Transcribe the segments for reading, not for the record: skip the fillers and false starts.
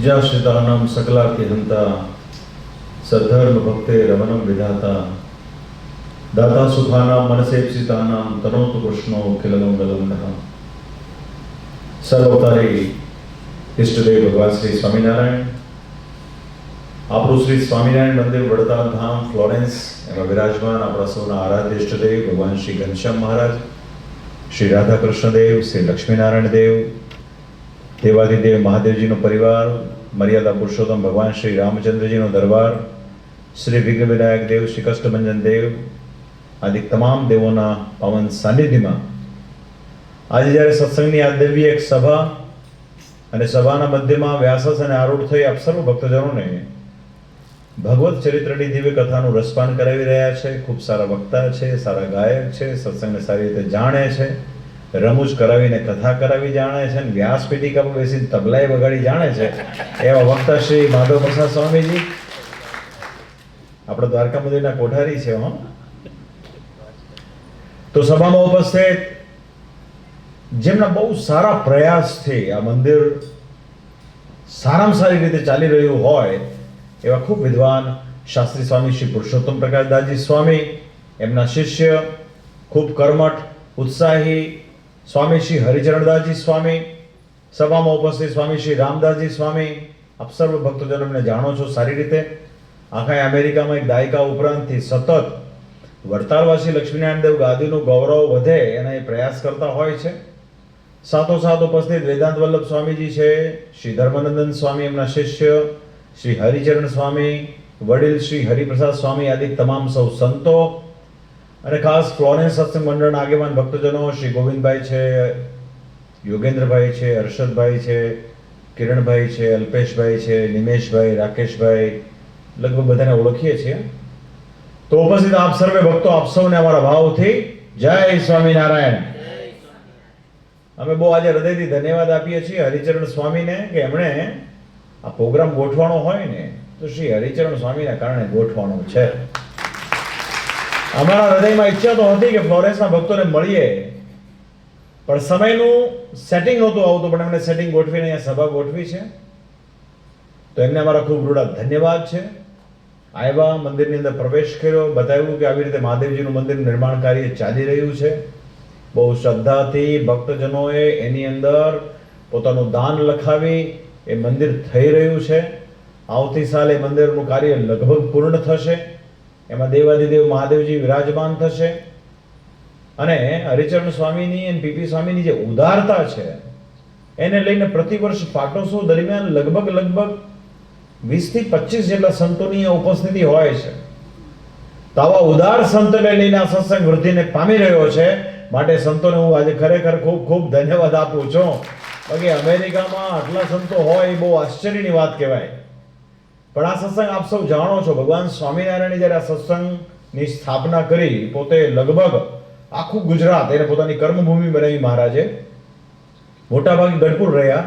जयाश्रितानां सकलार्तिहन्ता सद्धर्म भक्ते रमणं विधाता दाता सुखानां मनसेप्सितानां तनोतु कृष्णो किलमंगलमः। सर्वोपरि इष्टदेव भगवान श्री स्वामीनारायण આપણું શ્રી સ્વામિનારાયણ મંદિર વડતાલ ધામ ફ્લોરેન્સ એમાં વિરાજમાન આપણા સૌના આરાધ્ય ઇષ્ટદેવ ભગવાન શ્રી ઘનશ્યામ મહારાજ, શ્રી રાધાકૃષ્ણ દેવ, શ્રી લક્ષ્મીનારાયણ દેવ, દેવાધિદેવ મહાદેવજીનો પરિવાર, મર્યાદા પુરુષોત્તમ ભગવાન શ્રી રામચંદ્રજીનો દરબાર, શ્રી વિઘ્ન વિનાયક દેવ, શ્રી કષ્ટભંજન દેવ આદિ તમામ દેવોના પાવન સાનિધ્યમાં આજે જ્યારે સત્સંગની આ દિવ્ય એક સભા અને સભાના મધ્યમાં વ્યાસાસને આરૂઢ થઈ આપ સર્વ ભક્તજનોને ભગવત ચરિત્રની દિવ્ય કથાનું રસપાન કરાવી રહ્યા છે. ખૂબ સારા વક્તા છે, સારા ગાયક છે, સત્સંગને સારી રીતે જાણે છે, રમૂજ કરાવીને કથા કરાવી જાણે છે, અને વ્યાસ પીઠિકા પર બેસીને તબલાએ વગાડી જાણે છે એવા વક્તા શ્રી માધવ પ્રસાદ સ્વામીજી આપણા દ્વારકા મંદિરના કોઠારી છે. તો સભામાં ઉપસ્થિત જેમના બહુ સારા પ્રયાસથી આ મંદિર સારામાં સારી રીતે ચાલી રહ્યું હોય એવા ખૂબ વિદ્વાન શાસ્ત્રી સ્વામી શ્રી પુરુષોત્તમ પ્રકાશદાસજી સ્વામી, એમના શિષ્ય ખૂબ કર્મઠ ઉત્સાહી સ્વામી શ્રી હરિચરણદાસજી સ્વામી, સભામાં ઉપસ્થિત સ્વામી શ્રી રામદાસજી સ્વામી, આપ સર્વ ભક્તજનોને જાણો છો સારી રીતે. આખા અમેરિકામાં એક દાયકા ઉપરાંતથી સતત વડતાલવાસી લક્ષ્મીનારાયણ દેવ ગાદીનું ગૌરવ વધે એના એ પ્રયાસ કરતા હોય છે. સાથોસાથ ઉપસ્થિત વેદાંત વલ્લભ સ્વામીજી છે, શ્રી ધર્માનંદન સ્વામી એમના શિષ્ય, શ્રી હરિચરણ સ્વામી, વડીલ શ્રી હરિપ્રસાદ સ્વામી આદિ તમામ સૌ સંતો અને ખાસ ફ્લોરેન્સ સત્સંગ મંડળના આગેવાન ભક્તજનો શ્રી ગોવિંદભાઈ છે, યોગેન્દ્રભાઈ છે, હર્ષદભાઈ છે, કિરણભાઈ છે, અલ્પેશભાઈ છે, નિમેશભાઈ, રાકેશભાઈ, લગભગ બધાને ઓળખીએ છીએ. તો ઉપસ્થિત આપ સર્વે ભક્તો આપ સૌને અમારા ભાવથી જય સ્વામિનારાયણ. અમે બહુ આજે હૃદયથી ધન્યવાદ આપીએ છીએ હરિચરણ સ્વામીને કે એમણે આ પ્રોગ્રામ ગોઠવાનો હોય ને તો શ્રી હરિચરણ સ્વામીના કારણે ગોઠવાનો છે. અમારા હૃદયમાં ઈચ્છા તો હતી કે ફ્લોરેન્સના ભક્તોને મળીએ, પણ સમયનું સેટિંગ નહોતું આવતું, પણ એમને સેટિંગ ગોઠવીને અહીંયા સભા ગોઠવી છે. તો એમને અમારા ખૂબ રૂડા ધન્યવાદ છે. આવ્યા, મંદિરની અંદર પ્રવેશ કર્યો, બતાવ્યું કે આવી રીતે મહાદેવજીનું મંદિરનું નિર્માણ કાર્ય ચાલી રહ્યું છે. બહુ શ્રદ્ધાથી ભક્તજનોએ એની અંદર પોતાનું દાન લખાવી એ મંદિર થઈ રહ્યું છે. આવતી સાલે મંદિરનું કાર્ય લગભગ પૂર્ણ થશે. એમાં દેવાધિદેવ મહાદેવજી વિરાજમાન થશે. અને હરિચરણ સ્વામીની અને પીપી સ્વામીની જે ઉદારતા છે એને લઈને પ્રતિવર્ષ પાટોત્સવ દરમિયાન લગભગ 20 થી 25 જેટલા સંતોની ઉપસ્થિતિ હોય છે. તો આવા ઉદાર સંતોને લઈને આ સત્સંગ વૃદ્ધિને પામી રહ્યો છે. માટે સંતોને હું આજે ખરેખર ખૂબ ખૂબ ધન્યવાદ આપું છું. બાકી અમેરિકામાં આટલા સંતો હોય એ બહુ આશ્ચર્યની વાત કહેવાય. પણ આ સત્સંગ આપ સૌ જાણો છો, ભગવાન સ્વામિનારાયણે જ્યારે આ સત્સંગની સ્થાપના કરી, પોતે લગભગ આખું ગુજરાત એને પોતાની કર્મભૂમિ બનાવી મહારાજે. મોટાભાગે ગઢપુર રહ્યા,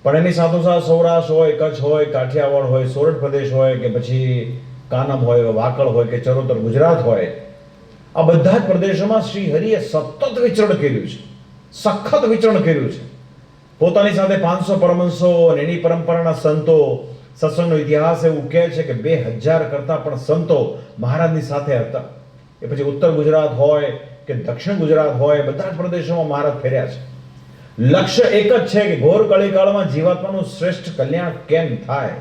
પણ એની સાથોસાથ સૌરાષ્ટ્ર હોય, કચ્છ હોય, કાઠિયાવાડ હોય, સોરઠ પ્રદેશ હોય કે પછી કાનમ હોય, વાકડ હોય કે ચરોતર ગુજરાત હોય, આ બધા જ પ્રદેશોમાં શ્રી હરિએ સતત વિચરણ કર્યું છે, સખત વિચરણ કર્યું છે. પોતાની સાથે 500 પરમહંસો અને એની પરંપરાના સંતો. સત્સંગનો ઇતિહાસ એવું કહે છે કે 2000 કરતા પણ સંતો મહારાજની સાથે હતા. એ પછી ઉત્તર ગુજરાત હોય કે દક્ષિણ ગુજરાત હોય, બધા જ પ્રદેશોમાં મહારાજ ફેર્યા છે. લક્ષ્ય એક જ છે કે ઘોર કળીકાળમાં જીવાત્માનું શ્રેષ્ઠ કલ્યાણ કેમ થાય,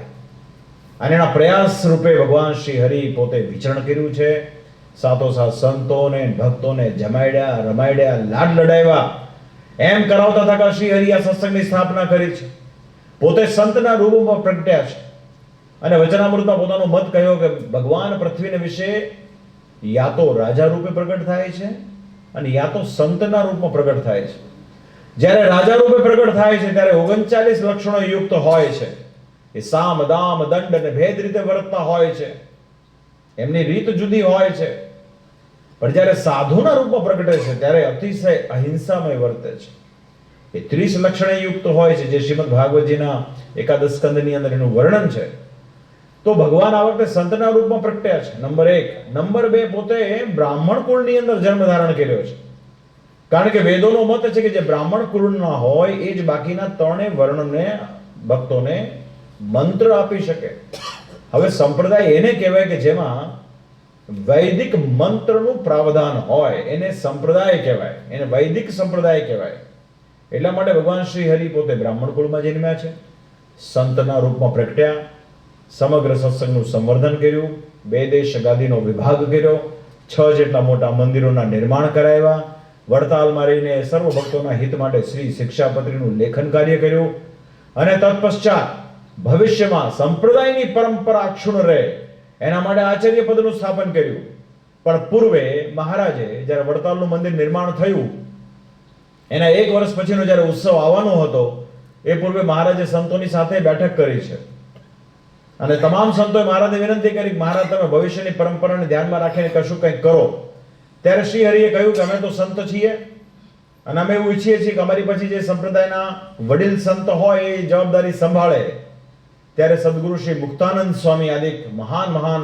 અને એના પ્રયાસ રૂપે ભગવાન શ્રી હરિ પોતે વિચરણ કર્યું છે. સાથોસાથ સંતોને ભક્તોને જમાડ્યા, રમાડ્યા, લાડ લડાવ્યા. એમ કરાવતા હતા કે શ્રી હરિ આ સત્સંગની સ્થાપના કરી છે. પોતે સંતના રૂપમાં પ્રગટ્યા છે અને વચનામૃતમાં પોતાનો મત કહ્યો કે ભગવાન પૃથ્વીને વિશે યા તો રાજા રૂપે પ્રગટ થાય છે અને યા તો સંતના રૂપમાં પ્રગટ થાય છે. જ્યારે રાજા રૂપે પ્રગટ થાય છે ત્યારે 39 લક્ષણો યુક્ત હોય છે. એ સામ, દામ, દંડ અને ભેદ રીતે વર્તતા હોય છે. એમની રીત જુદી હોય છે. પણ જ્યારે સાધુના રૂપમાં પ્રગટે છે ત્યારે અતિશય અહિંસામય વર્તે છે. એ 30 લક્ષણે યુક્ત હોય છે, જે શ્રીમદ ભાગવતજીના એકાદશ સ્કંદની અંદર એનું વર્ણન છે. તો ભગવાન આ વખતે સંતના રૂપમાં પ્રગટ્યા છે. નંબર 1. નંબર 2, પોતે બ્રાહ્મણ કુળની અંદર જન્મ ધારણ કર્યો છે. કારણ કે વેદોનો મત છે કે જે બ્રાહ્મણ કુળના હોય એ જ બાકીના ત્રણેય વર્ણને ભક્તોને મંત્ર આપી શકે. હવે સંપ્રદાય એને કહેવાય કે જેમાં વૈદિક મંત્રનું પ્રાવધાન હોય, એને સંપ્રદાય કહેવાય, એને વૈદિક સંપ્રદાય કહેવાય. એટલા માટે ભગવાન શ્રી હરિ પોતે બ્રાહ્મણ કુળમાં જન્મ્યા છે, સંતના રૂપમાં પ્રગટ્યા, સમગ્ર સત્સંગનું સંવર્ધન કર્યું, 2 દેશ ગાદીનો વિભાગ કર્યો, 6 જેટલા મોટા મંદિરોના નિર્માણ કરાવ્યા, વડતાલમાં રહીને સર્વ ભક્તોના હિત માટે શ્રી શિક્ષાપત્રીનું લેખન કાર્ય કર્યું, અને તત્પશ્ચાત ભવિષ્યમાં સંપ્રદાયની પરંપરા અક્ષુણ રહે એના માટે આચાર્ય પદનું સ્થાપન કર્યું. પણ પૂર્વે મહારાજે જ્યારે વડતાલનું મંદિર નિર્માણ થયું એના 1 વર્ષ પછીનો જ્યારે ઉત્સવ આવવાનો હતો એ પૂર્વે મહારાજે સંતોની સાથે બેઠક કરી છે, અને તમામ સંતોએ મહારાજને વિનંતી કરી કે મહારાજ તમે ભવિષ્યની પરંપરાને ધ્યાનમાં રાખીને કશું કંઈક કરો. ત્યારે શ્રી હરિએ કહ્યું કે અમે તો સંત છીએ અને અમે એવું ઈચ્છીએ છીએ કે અમારી પછી જે સંપ્રદાયના વડીલ સંત હોય એ જવાબદારી સંભાળે. ત્યારે સદગુરુ શ્રી મુક્તાનંદ સ્વામી આદિ મહાન મહાન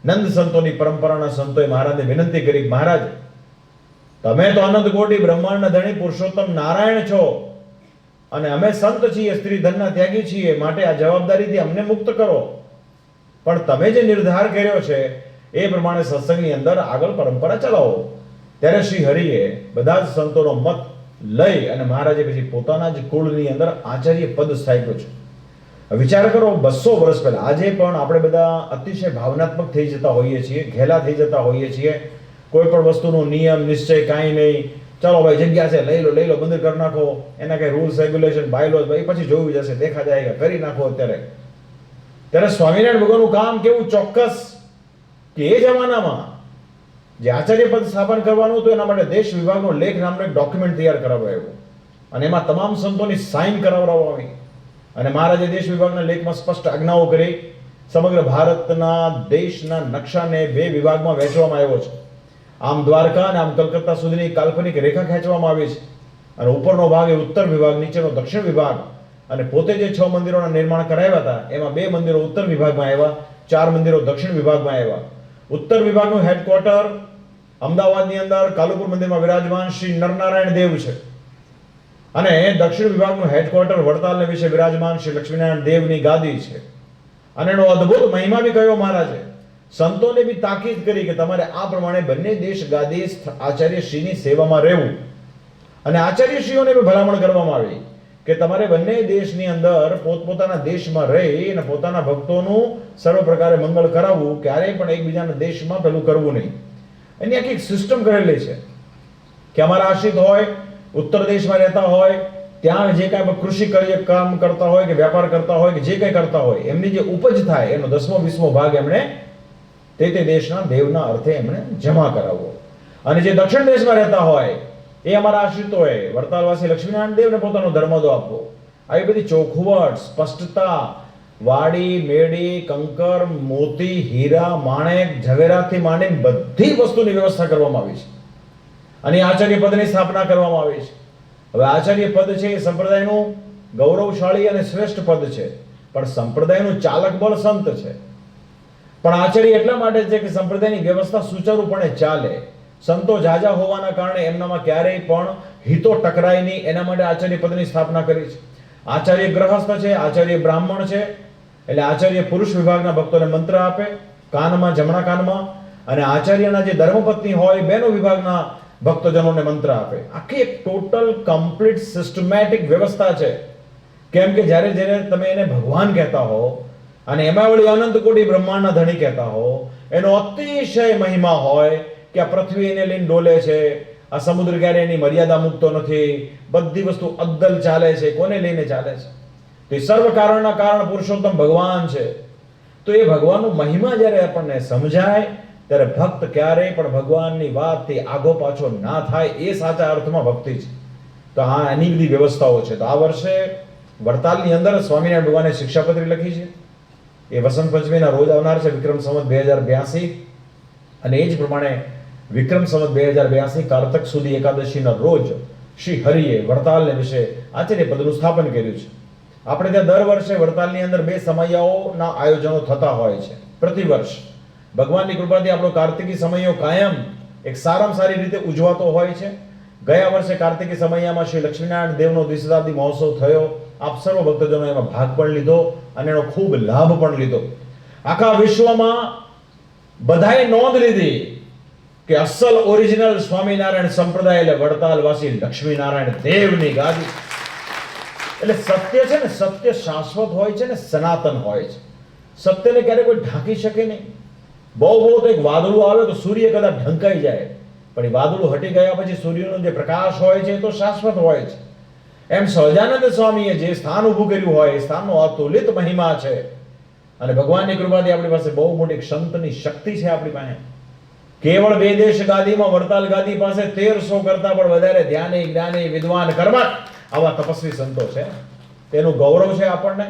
નંદ સંતોની પરંપરાના સંતોએ મહારાજને વિનંતી કરી કે મહારાજ તમે તો અનંત કોટી બ્રહ્માંડના ધણી પુરુષોત્તમ નારાયણ છો અને અમે સંત છીએ, સ્ત્રી ધનના ત્યાગી છીએ, માટે આ જવાબદારીથી અમને મુક્ત કરો. પણ તમે જે નિર્ધાર કર્યો છે એ પ્રમાણે સત્સંગની અંદર આગળ પરંપરા ચલાવો. ત્યારે શ્રી હરિએ બધા જ સંતોનો મત લઈ અને મહારાજે પછી પોતાના જ કુળની અંદર આચાર્ય પદ સ્થાપ્યું છે. વિચાર કરો, 200 વર્ષ પહેલા. આજે પણ આપણે બધા અતિશય ભાવનાત્મક થઈ જતા હોઈએ છીએ, ઘેલા થઈ જતા હોઈએ છીએ. કોઈ પણ વસ્તુનો નિયમ નિશ્ચય કાંઈ નહીં, ચાલો ભાઈ જગ્યા છે લઈ લો મંદિર કરી નાખો, એના કઈ રૂલ્સ રેગ્યુલેશન બાયલોઝ ભાઈ પછી જોયું જશે, દેખા જાય કરી નાખો. ત્યારે સ્વામિનારાયણ ભગવાનનું કામ કેવું ચોક્કસ કે એ જમાનામાં જે આચાર્ય પદ સ્થાપન કરવાનું હતું એના માટે દેશ વિભાગનો લેખ નામનો એક ડોક્યુમેન્ટ તૈયાર કરાવાયો અને એમાં તમામ સંતોની સાઇન કરાવવામાં આવી. અને મહારાજે દેશ વિભાગના લેખમાં સ્પષ્ટ આજ્ઞાઓ કરી. સમગ્ર ભારતના દેશના નકશાને 2 વિભાગમાં વહેંચવામાં આવ્યો છે. આમ દ્વારકા અને આમ કલકત્તા સુધીની કાલ્પનિક રેખા ખેંચવામાં આવી છે, અને ઉપરનો ભાગ એ ઉત્તર વિભાગ, નીચેનો દક્ષિણ વિભાગ. અને પોતે જે 6 મંદિરોના નિર્માણ કરાવ્યા હતા એમાં 2 મંદિરો ઉત્તર વિભાગમાં આવ્યા, 4 મંદિરો દક્ષિણ વિભાગમાં આવ્યા. ઉત્તર વિભાગનું હેડક્વાર્ટર અમદાવાદની અંદર કાલુપુર મંદિરમાં વિરાજમાન શ્રી નરનારાયણ દેવ છે, અને દક્ષિણ વિભાગનું હેડક્વાર્ટર વડતાલને વિશે વિરાજમાન શ્રી લક્ષ્મીનારાયણ દેવની ગાદી છે. અને એનો અદ્ભુત મહિમા બી કયો મહારાજે સંતોને બી તાકીદ કરી કે તમારે આ પ્રમાણે બંને દેશ ગાદી આચાર્યશ્રીની સેવામાં રહેવું. અને આચાર્યશ્રીઓને બી ભલામણ કરવામાં આવી કે તમારે બંને દેશની અંદર પોતપોતાના દેશમાં રહી અને પોતાના ભક્તોનું સર્વ પ્રકારે મંગળ કરાવવું, ક્યારેય પણ એકબીજાના દેશમાં પેલું કરવું નહીં. એની આખી સિસ્ટમ કરેલી છે કે અમારા આશ્રિત હોય, ઉત્તર દેશમાં રહેતા હોય, ત્યાં જે કાંઈ કૃષિ કામ કરતા હોય કે વ્યાપાર કરતા હોય કે જે કંઈ કરતા હોય એમની જે ઉપજ થાય એનો 10મો 20મો ભાગ એમણે તે દેશના દેવના અર્થે એમણે જમા કરાવવો. અને જે દક્ષિણ દેશમાં રહેતા હોય એ અમારા આશ્રિતોએ વડતાલવાસી લક્ષ્મીનારાયણ દેવને પોતાનો ધર્મદો આપવો. આવી બધી ચોખવટ, સ્પષ્ટતા, વાડી, મેડી, કંકર, મોતી, હીરા, માણેક, ઝવેરાતથી માંડીને બધી વસ્તુની વ્યવસ્થા કરવામાં આવી છે, અને આચાર્ય પદની સ્થાપના કરવામાં આવી છે. હવે આચાર્ય પદ છે એ સંપ્રદાયનું ગૌરવશાળી અને શ્રેષ્ઠ પદ છે, પણ સંપ્રદાયનું ચાલક બળ સંત છે. પણ આચાર્ય એટલા માટે છે કે સંપ્રદાયની વ્યવસ્થા સુચારુપણે ચાલે. સંતો જાજા હોવાના કારણે એમનામાં ક્યારેય પણ હિતો ટકરાય નહીં, એના માટે આચાર્ય પદની સ્થાપના કરી છે. આચાર્ય ગ્રહસ્થ છે, આચાર્ય બ્રાહ્મણ છે, એટલે આચાર્ય પુરુષ વિભાગના ભક્તોને મંત્ર આપે કાનમાં, જમણા કાનમાં, અને આચાર્યના જે ધર્મપત્ની હોય બેનો વિભાગના ભક્તજનોને મંત્ર આપે. આખી એક ટોટલ કમ્પ્લીટ સિસ્ટમેટિક વ્યવસ્થા છે. કેમ કે જ્યારે તમે એને ભગવાન કહેતા હો અને એમાં વળી અનંત કોટી બ્રહ્માંડના ધણી કહેતા હો, એનો અતિશય મહિમા હોય કે આ પૃથ્વી એને લઈને ડોલે છે, આ સમુદ્ર ક્યારે એની મર્યાદા મૂકતો નથી, બધી વસ્તુ અદ્દલ ચાલે છે, કોને લઈને ચાલે છે? તો એ સર્વ કારણના કારણ પુરુષોત્તમ ભગવાન છે. તો એ ભગવાનનો મહિમા જ્યારે આપણને સમજાય ત્યારે ભક્ત ક્યારેય પણ ભગવાનની વાતથી આગો પાછો ના થાય, એ સાચા અર્થમાં ભક્તિ છે. તો આ એની બધી વ્યવસ્થાઓ છે. તો આ વર્ષે વડતાલની અંદર સ્વામિનારાયણ ભગવાને શિક્ષાપત્રી લખી છે. એ વસંત પંચમીના રોજ આવનાર છે, વિક્રમ સંવત 2082, અને એ જ પ્રમાણે વિક્રમ સંવત 2082 કારતક સુધી એકાદશીના રોજ શ્રી હરિએ વડતાલને વિશે આચાર્ય પદનું સ્થાપન કર્યું છે. આપણે ત્યાં દર વર્ષે વડતાલની અંદર 2 સમયાઓના આયોજનો થતા હોય છે પ્રતિવર્ષ. ભગવાનની કૃપાથી આપણો કાર્તિકી સમયો કાયમ એક સારામાં સારી રીતે ઉજવાતો હોય છે. ગયા વર્ષે કાર્તિકી સમયમાં શ્રી લક્ષ્મીનારાયણ દેવનો દ્વિશતાબ્દી મહોત્સવ થયો. આપ સર્વ ભક્તજનો એમાં ભાગ પણ લીધો અને એનો ખૂબ લાભ પણ લીધો. આખા વિશ્વમાં બધાએ નોંધ લીધી કે અસલ ઓરિજિનલ સ્વામિનારાયણ સંપ્રદાય એટલે વડતાલવાસી લક્ષ્મીનારાયણ દેવની ગાદી. એટલે સત્ય છે ને, સત્ય શાશ્વત હોય છે ને સનાતન હોય છે. સત્યને ક્યારે કોઈ ઢાંકી શકે નહીં. બહુ તો એક વાદળું આવે તો સૂર્ય કદાચ ઢંકાઈ જાય, પણ એ વાદળું હટી ગયા પછી સૂર્યનો જે પ્રકાશ હોય છે એ તો શાશ્વત હોય છે. એમ સહજાનંદ સ્વામીએ જે સ્થાન ઊભું કર્યું હોય એ સ્થાનનો અતુલિત મહિમા છે. અને ભગવાનની કૃપાથી આપણી પાસે બહુ મોટી સંતની શક્તિ છે. આપણી પાસે કેવળ બે દેશ ગાદીમાં વડતાલ ગાદી પાસે 1300 કરતા પણ વધારે ધ્યાની, જ્ઞાની, વિદ્વાન, કર્મઠ આવા તપસ્વી સંતો છે. તેનું ગૌરવ છે આપણને.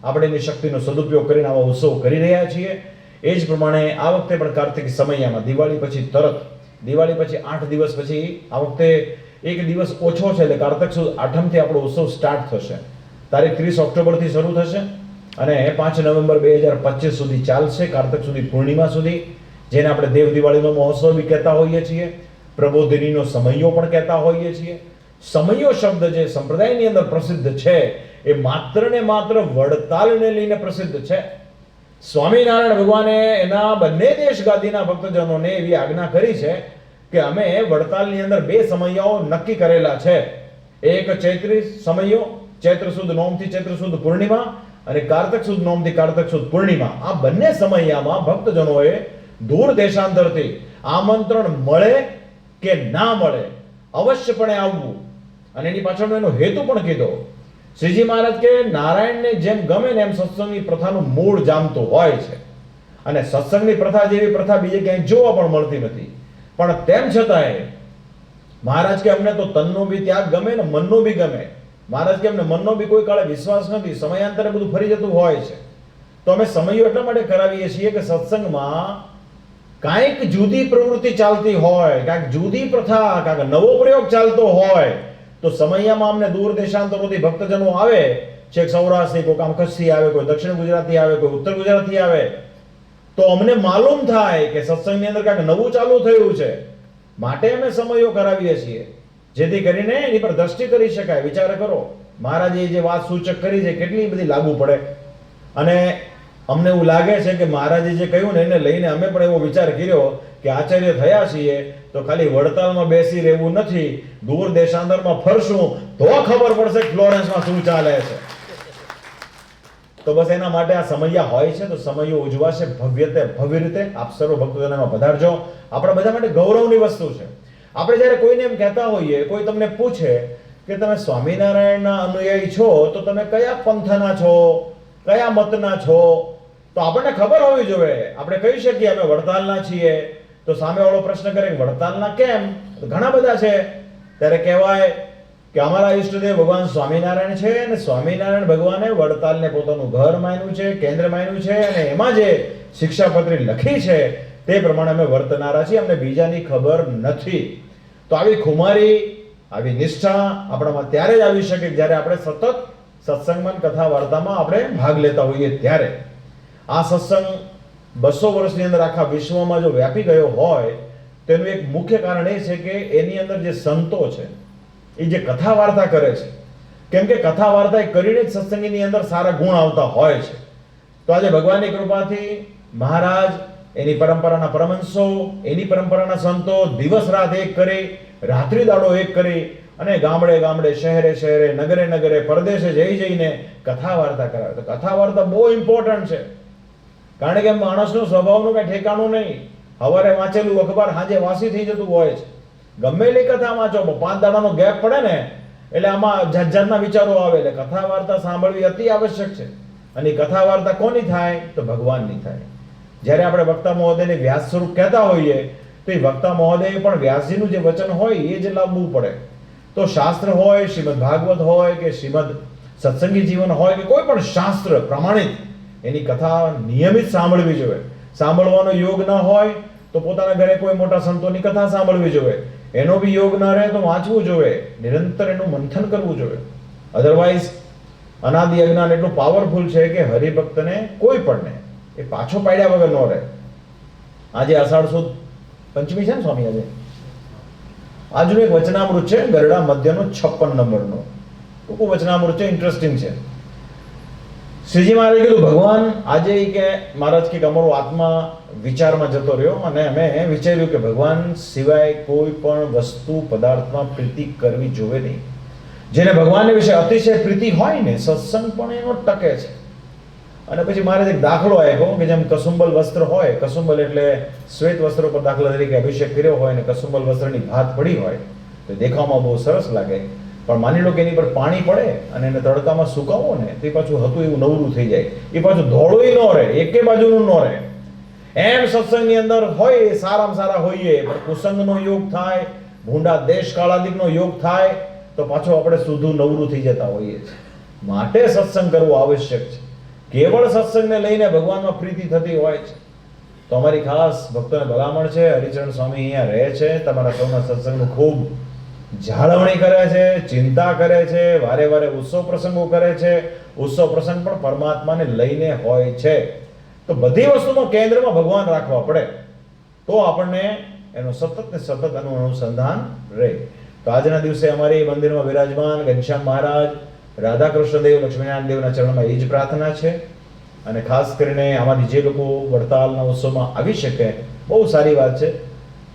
આપણે એની શક્તિનો સદુપયોગ કરીને આવા ઉત્સવ કરી રહ્યા છીએ. એ જ પ્રમાણે આ વખતે પણ કાર્તિક સમયમાં દિવાળી પછી તરત, દિવાળી પછી 8 દિવસ પછી આ વખતે એક દિવસ ઓછો છે એટલે કાર્તક સુદ આઠમથી આપણો ઉત્સવ સ્ટાર્ટ થશે. તારીખ 30 ઓક્ટોબરથી શરૂ થશે અને 5 નવેમ્બર 2025 સુધી ચાલશે, કાર્તક સુધી પૂર્ણિમા સુધી, જેને આપણે દેવ દિવાળીનો મહોત્સવ બી કહેતા હોઈએ છીએ, પ્રબોધિનીનો સમયો પણ કહેતા હોઈએ છીએ. સમયો શબ્દ જે સંપ્રદાયની અંદર પ્રસિદ્ધ છે એ માત્ર ને માત્ર વડતાલને લઈને પ્રસિદ્ધ છે. સ્વામિનારાયણ ભગવાને એના બંને દેશ ગાદીના ભક્તજનોને એવી આજ્ઞા કરી છે કે અમે વડતાલની અંદર 2 સમયાઓ નક્કી કરેલા છે. એક ચૈત્રી સમયો, ચૈત્ર સુદ નોમથી ચૈત્ર સુદ પૂર્ણિમા, અને કાર્તક સુદ નોમથી કાર્તક સુદ પૂર્ણિમા. આ બંને સમયમાં ભક્તજનોએ દૂર દેશાંતરથી આમંત્રણ મળે કે ના મળે અવશ્યપણે આવવું. અને એની પાછળનો એનો હેતુ પણ કીધો. શ્રીજી મહારાજ કે નારાયણને જેમ ગમે ને એમ સત્સંગની પ્રથાનું મૂળ જામતું હોય છે, અને સત્સંગની પ્રથા જેવી પ્રથા બીજે ક્યાંય જોવા પણ મળતી નથી. પણ તેમ છતાંય મહારાજ કે અમને તો તનનો બી ત્યાગ ગમે ને મનનો બી ગમે. મહારાજ કે અમને મનનો બી કોઈ કાળે વિશ્વાસ નથી, સમયાંતરે બધું ફરી જતું હોય છે. તો અમે સમયો એટલા માટે કરાવીએ છીએ કે સત્સંગમાં કાંઈક જુદી પ્રવૃત્તિ ચાલતી હોય, કાંઈક જુદી પ્રથા, કાંઈક નવો પ્રયોગ ચાલતો હોય તો સમયમાં અમને દૂર દેશાંતરોથી ભક્તજનો આવે, છેક સૌરાષ્ટ્રથી, કોઈ આમ કચ્છથી આવે, કોઈ દક્ષિણ ગુજરાતથી આવે, કોઈ ઉત્તર ગુજરાતથી આવે, તો અમને માલુમ થાય કે સત્સંગની અંદર કાંઈક નવું ચાલુ થયું છે. માટે અમે સમયો કરાવીએ છીએ, જેથી કરીને એની પર દ્રષ્ટિ કરી શકાય. વિચાર કરો, મહારાજે જે વાત સૂચક કરી છે કેટલી બધી લાગુ પડે. અને અમને એવું લાગે છે કે મહારાજે જે કહ્યું ને એને લઈને અમે પણ એવો વિચાર કર્યો કે આચાર્ય થયા છીએ તો ખાલી વડતાલમાં બેસી રહેવું નથી, દૂર દેશાંતરમાં ફરશું તો ખબર પડશે ફ્લોરેન્સમાં શું ચાલે છે. તો બસ એના માટે આ સમયા હોય છે. તો સમયો ઉજવાશે ભવ્ય રીતે. આપ સર્વ ભક્તોજનોમાં પધારજો. આપણા બધા માટે ગૌરવની વસ્તુ છે. આપણે જ્યારે કોઈને એમ કહેતા હોઈએ, કોઈ તમને પૂછે કે તમે સ્વામિનારાયણના અનુયાયી છો તો તમે કયા પંથના છો, કયા મતના છો, તો આપણને ખબર હોવી જોઈએ. આપણે કહી શકીએ અમે વડતાલના છીએ. તો સામેવાળો પ્રશ્ન કરે કે વડતાલના કેમ? ઘણા બધા છે. ત્યારે કહેવાય કે અમારા ઈષ્ટદેવ ભગવાન સ્વામિનારાયણ છે અને સ્વામિનારાયણ ભગવાને વડતાલને પોતાનું ઘર માન્યું છે, કેન્દ્ર માન્યું છે, અને એમાં જે શિક્ષાપત્રી લખી છે તે પ્રમાણે અમે વર્તનારા છીએ. અમને બીજાની ખબર નથી. તો આવી ખુમારી, આવી નિષ્ઠા આપણામાં ત્યારે જ આવી શકે જ્યારે આપણે સતત સત્સંગમાં, કથા વાર્તામાં આપણે ભાગ લેતા હોઈએ ત્યારે. આ સત્સંગ 200 વર્ષની અંદર આખા વિશ્વમાં જો વ્યાપી ગયો હોય તેનું એક મુખ્ય કારણ એ છે કે એની અંદર જે સંતો છે એ જે કથા વાર્તા કરે છે. કેમ કે કથા વાર્તા કરીને જ સત્સંગની અંદર સારા ગુણ આવતા હોય છે. તો આજે ભગવાનની કૃપાથી મહારાજ, એની પરંપરાના પરમહંસો, એની પરંપરાના સંતો દિવસ રાત એક કરી, રાત્રિ દાડો એક કરી અને ગામડે ગામડે, શહેરે શહેરે, નગરે નગરે, પરદેશે જઈને કથા વાર્તા કરાવે. તો કથા વાર્તા બહુ ઇમ્પોર્ટન્ટ છે. કારણ કે માણસનો સ્વભાવનું કઈ ઠેકાણું નહીં. સવારે વાંચેલું અખબાર સાંજે વાસી થઈ જતું હોય છે. ગમે એટલી કથા વાંચો, 5 દાડાનો ગેપ પડે ને એટલે આમાં જાતના વિચારો આવે. એટલે કથા વાર્તા સાંભળવી અતિ આવશ્યક છે. અને કથા વાર્તા કોની થાય? તો ભગવાનની થાય. જ્યારે આપણે વક્તા મહોદયને વ્યાસ સ્વરૂપ કહેતા હોઈએ તો એ વક્તા મહોદયે પણ વ્યાસજીનું જે વચન હોય એ જ લાવવું પડે. તો શાસ્ત્ર હોય, શ્રીમદ ભાગવત હોય કે શ્રીમદ સત્સંગી જીવન હોય કે કોઈ પણ શાસ્ત્ર પ્રમાણિત, એની કથા નિયમિત સાંભળવી જોઈએ. સાંભળવાનો યોગ ન હોય તો પોતાના ઘરે કોઈ મોટા સંતોની કથા સાંભળવી જોઈએ. એનો બી યોગ ન રહે તો વાંચવું જોઈએ, નિરંતર એનું મંથન કરવું જોઈએ. અધરવાઇઝ અનાદિ અજ્ઞાન એટલું પાવરફુલ છે કે હરિભક્તને કોઈ પણને એ પાછો પાડ્યા વગર ન રહે. આજે અષાઢ સુદ પંચમી છે ને સ્વામી? આજે આજનું એક વચનામૃત છે ગરડા મધ્યનો 56 નંબરનો. ટૂંકું વચનામૃત છે, ઇન્ટરેસ્ટિંગ છે. શ્રીજી મહારાજે કીધું, ભગવાન આજે કે મહારાજ કે અમારો આત્મા વિચારમાં જતો રહ્યો અને અમે વિચાર્યું કે ભગવાન સિવાય કોઈ પણ વસ્તુ પદાર્થમાં પ્રીતિ કરવી જોવે નહીં. જેને ભગવાન વિશે અતિશય પ્રીતિ હોય ને, સત્સંગ પણ એનો ટકે છે. અને પછી મારે એક દાખલો આપ્યો કે જેમ કસુંબલ વસ્ત્ર હોય, કસુંબલ એટલે શ્વેત વસ્ત્ર પર દાખલા તરીકે અભિષેક કર્યો હોય અને કસુંબલ વસ્ત્રની ભાત પડી હોય તો દેખાવમાં બહુ સરસ લાગે, પણ માની લો કે એની પર પાણી પડે અને એને તડકામાં સુકાવો ને તો એ પાછું હતું એવું નવરું થઈ જાય, એ પાછું ધોળું ન રહે, એકે બાજુનું ન રહે. એમ સત્સંગની અંદર હોય સારામાં સારા હોઈએ, પણ કુસંગનો યોગ થાય, ભૂંડા દેશ કાળાદિકનો યોગ થાય તો પાછું આપણે સુધું નવરું થઈ જતા હોઈએ છીએ. માટે સત્સંગ કરવો આવશ્યક છે. કેવળ સત્સંગને લઈને ભગવાનમાં પ્રીતિ થતી હોય છે. તો અમારી ખાસ ભક્તોને ભલામણ છે, હરિચરણ સ્વામી અહીંયા રહે છે, તમારા સૌના સત્સંગનું ખૂબ જાળવણી કરે છે, ચિંતા કરે છે, વારે વારે ઉત્સવ પ્રસંગો કરે છે. ઉત્સવ પ્રસંગ પણ પરમાત્માને લઈને હોય છે. તો બધી વસ્તુમાં કેન્દ્રમાં ભગવાન રાખવા પડે તો આપણને એનું સતત ને સતત એનું અનુસંધાન રહે. તો આજના દિવસે અમારી મંદિરમાં વિરાજમાન ઘનશ્યામ મહારાજ, રાધા કૃષ્ણ દેવ, લક્ષ્મીનારાયણ દેવના ચરણમાં એ જ પ્રાર્થના છે. અને ખાસ કરીને આમાંથી જે લોકો વડતાલના ઉત્સવમાં આવી શકે, બહુ સારી વાત છે.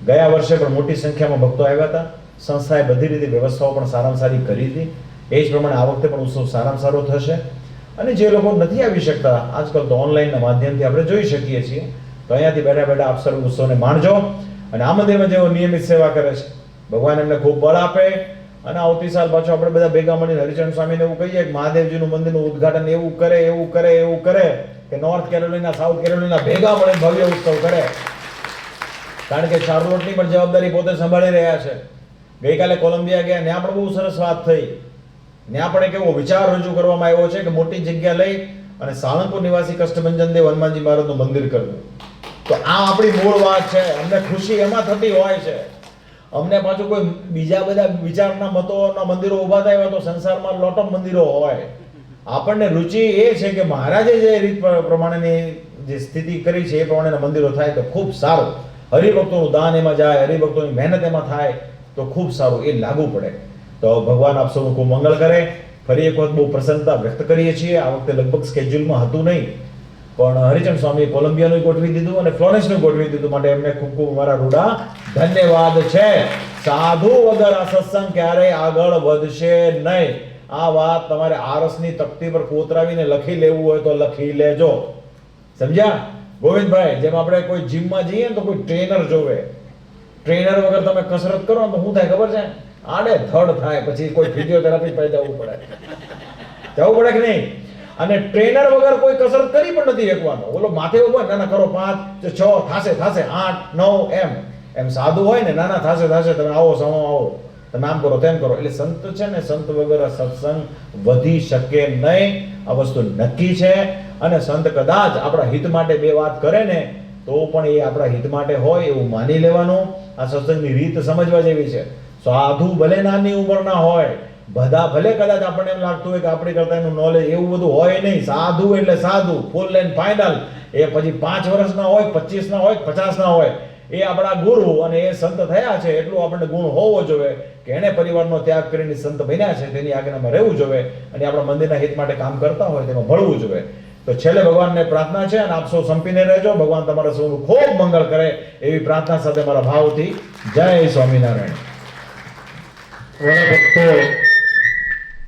ગયા વર્ષે પણ મોટી સંખ્યામાં ભક્તો આવ્યા હતા. સંસ્થાએ બધી રીતે વ્યવસ્થાઓ પણ સારામાં સારી કરી હતી. એ જ પ્રમાણે આ વખતે પણ ઉત્સવ સારામાં સારો થશે. અને જે લોકો નથી આવી શકતા, આજકાલ તો ઓનલાઈનના માધ્યમથી આપણે જોઈ શકીએ છીએ, તો અહીંયાથી બેઠા બેઠા આપ સર્વ ઉત્સવને માણજો. અને આ મંદિરમાં જેઓ નિયમિત સેવા કરે છે, ભગવાન એમને ખૂબ બળ આપે. અને આવતી સાલ પાછું આપણે બધા ભેગા મળીને હરિચરણ સ્વામીને એવું કહીએ કે મહાદેવજીનું મંદિરનું ઉદ્ઘાટન એવું કરે કે નોર્થ કેરોલિના, સાઉથ કેરોલિના ભેગા મળીને ભવ્ય ઉત્સવ કરે. કારણ કે ચાર્લોટની પણ જવાબદારી પોતે સંભાળી રહ્યા છે. ગઈકાલે કોલંબિયા ગયા, ત્યાં પણ બહુ સરસ વાત થઈ. ત્યાં પણ એક એવો વિચાર રજૂ કરવામાં આવ્યો છે કે મોટી જગ્યા લઈ અને સાળંગપુર નિવાસી કષ્ટભંજન દેવ હનુમાનજી મહારાજનું મંદિર કરવું. તો આ આપણી મૂળ વાત છે. અમને ખુશી એમાં થતી હોય છે. અમને પાછું કોઈ બીજા બધા વિચારના મતોના મંદિરો ઊભા થાય તો સંસારમાં લોટ ઓફ મંદિરો હોય. આપણને રુચિ એ છે કે મહારાજે જે રીત પ્રમાણેની જે સ્થિતિ કરી છે એ પ્રમાણેના મંદિરો થાય તો ખૂબ સારું. હરિભક્તોનું દાન એમાં જાય, હરિભક્તોની મહેનત એમાં થાય તો ખૂબ સારું, એ લાગુ પડે. તો ભગવાન આપ સૌનું ખૂબ મંગળ કરે. ફરી એક વખત બહુ પ્રસન્નતા વ્યક્ત કરીએ છીએ. આ વખતે લગભગ સ્કેડ્યુલમાં હતું નહીં, પણ હરિચરણ સ્વામી કોલંબિયાનું ગોઠવી દીધું અને ફ્લોરેન્સનું ગોઠવી દીધું, માટે એમને ખૂબ ખૂબ મારા રૂડા ધન્યવાદ છે. સાધુ વગર આ સત્સંગ ક્યારેય આગળ વધશે નહીં. આ વાત તમારે આરસની તકતી પર કોતરાવીને લખી લેવું હોય તો લખી લેજો. સમજ્યા ગોવિંદભાઈ? જેમ આપણે કોઈ જીમમાં જઈએ ને તો કોઈ ટ્રેનર જોવે. ટ્રેનર વગર તમે કસરત કરો ને તો શું થાય ખબર છે? આડે ધડ થાય. પછી કોઈ ફિઝિયોથેરાપી પાસે જવું પડે કે નહીં? અને ટ્રેનર વગર કોઈ કસરત કરી પણ નથી શકવાનો. બોલો માથે ઉભો નાના કરો 5 6 થાશે 8 9 એમ સાધુ હોય ને, નાના થાશે તમે આવો સમો આવો, તમે આમ કરો તેમ કરો. એટલે સંત છે ને, સંત વગર સત્સંગ વધી શકે નહીં. આ વસ્તુ નક્કી છે. અને સંત કદાચ આપણા હિત માટે બે વાત કરે ને તો પણ એ આપણા હિત માટે હોય એવું માની લેવાનું. આ સત્સંગની રીત સમજવા જેવી છે. સાધુ ભલે નાની ઉંમરના હોય, બધા ભલે કદાચ આપણને એમ લાગતું હોય કે આપણી કરતા એનું નોલેજ એવું બધું હોય નહીં. સાધુ એટલે સાધુ, ફૂલ એન્ડ ફાઇનલ. એ પછી 5 વર્ષના હોય, 25ના હોય, 50ના હોય, એ આપણા ગુરુ અને એ સંત થયા છે એટલું આપણને ગુણ હોવો જોઈએ કે એને પરિવારનો ત્યાગ કરીને સંત બન્યા છે, તેની આજ્ઞામાં રહેવું જોઈએ અને આપણા મંદિરના હિત માટે કામ કરતા હોય તેમાં ભળવું જોઈએ. તો છેલ્લે ભગવાનને પ્રાર્થના છે અને આપ સૌ સંપીને રહેજો. ભગવાન તમારા સૌનું ખૂબ મંગળ કરે એવી પ્રાર્થના સાથે મારા ભાવથી જય સ્વામિનારાયણ. ભક્તો